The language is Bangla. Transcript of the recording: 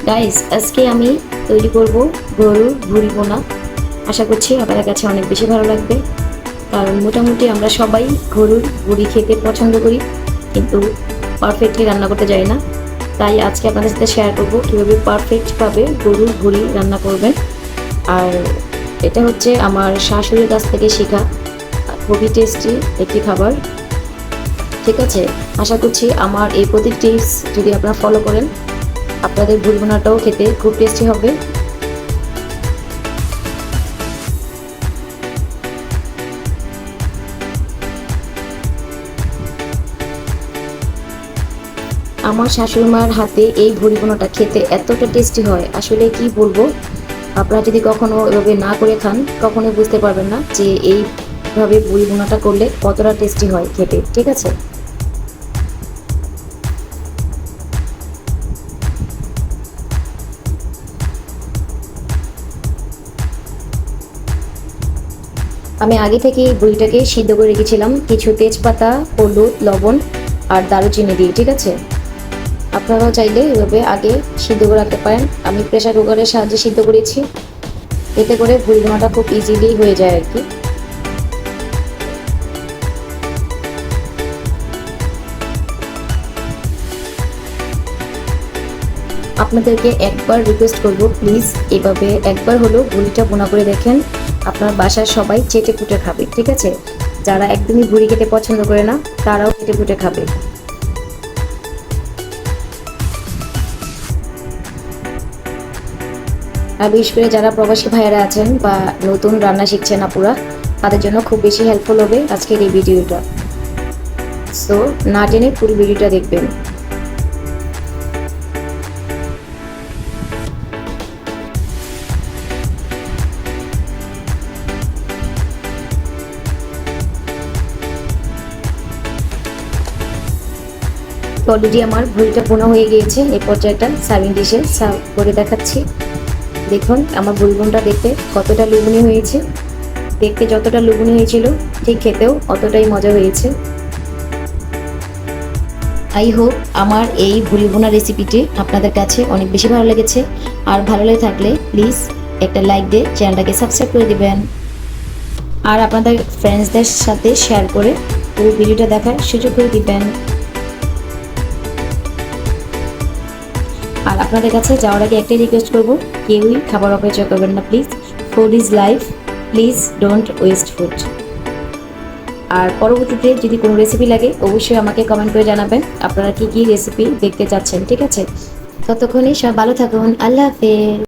গাইস, আজকে আমি তৈরি করব গরুর ভুঁড়ি ভুনা। আশা করছি আপনাদের কাছে অনেক বেশি ভালো লাগবে, কারণ মোটামুটি আমরা সবাই গরুর ভুঁড়ি খেতে পছন্দ করি, কিন্তু পারফেক্টলি রান্না করতে জানি না। তাই আজকে আপনাদের সাথে শেয়ার করব কীভাবে পারফেক্টভাবে গরুর ভুঁড়ি রান্না করবেন। আর এটা হচ্ছে আমার শাশুড়ির কাছ থেকে শেখা খুবই টেস্টি একটি খাবার। ঠিক আছে, আশা করছি আমার এই প্রতিটি টিপস যদি আপনারা ফলো করেন, আপনাদের ভুঁড়ি ভুনাটাও খেতে খুব টেস্টি হবে। আমার শাশুড়ি মার হাতে এই ভুঁড়ি ভুনাটা খেতে এতটা টেস্টি হয়, আসলে কি বলবো। আপনারা যদি কখনো এভাবে না করে খান, কখনোই বুঝতে পারবেন না যে এইভাবে ভুঁড়ি ভুনাটা করলে কতটা টেস্টি হয় খেতে। ঠিক আছে, আমি আগে থেকে ভুঁড়িটাকে সিদ্ধ করে রেখেছিলাম কিছু তেজপাতা, হলুদ, লবণ আর দারুচিনি দিয়ে। ঠিক আছে, আপনারাও চাইলে এভাবে আগে সিদ্ধ করে রাখতে পারেন। আমি প্রেসার কুকারের সাহায্যে সিদ্ধ করেছি, এতে করে ভুঁড়ি ভুনাটা খুব ইজিলি হয়ে যায় আর কি। আপনাদেরকে একবার রিকোয়েস্ট করব, প্লিজ এভাবে একবার হলেও ভুঁড়িটা ভুনা করে দেখেন। আপনার বাসার সবাই চেটে পুটে খাবে। ঠিক আছে, যারা একদমই ভুঁড়ি খেতে পছন্দ করে না, তারাও চেটে পুটে খাবে। আর বিশেষ করে যারা প্রবাসী ভাইয়েরা আছেন বা নতুন রান্না শিখছেন আপুরা, তাদের জন্য খুব বেশি হেল্পফুল হবে আজকের এই ভিডিওটা। সো না টেনে পুরো ভিডিওটা দেখবেন। অলরেডি আমার ভুঁড়িটা বোনা হয়ে গিয়েছে। এই পর্যায়টা সার্ভিং ডিশে সার্ভ করে দেখাচ্ছি। দেখুন আমার ভুঁড়ি বোনটা দেখতে কতটা লুবনি হয়েছে। দেখতে যতটা লুবনি হয়েছিল, ঠিক খেতেও অতটাই মজা হয়েছে। আই হোপ আমার এই ভুঁড়ি বোনা রেসিপিটি আপনাদের কাছে অনেক বেশি ভালো লেগেছে। আর ভালো লেগে থাকলে প্লিজ একটা লাইক দিয়ে চ্যানেলটাকে সাবস্ক্রাইব করে দিবেন, আর আপনাদের ফ্রেন্ডসদের সাথে শেয়ার করে পুরো ভিডিওটা দেখার সুযোগ করে দিবেন। আর আপনাদের কাছে যাওয়ার আগে একটাই রিকোয়েস্ট করবো, কেউই খাবার অপচয় করবেন না please. Food is life, please don't waste food. আর পরবর্তীতে যদি কোনো রেসিপি লাগে, অবশ্যই আমাকে কমেন্ট করে জানাবেন আপনারা কি কি রেসিপি দেখতে চাচ্ছেন। ঠিক আছে, ততক্ষণে সব ভালো থাকুন। আল্লাহ হাফেজ।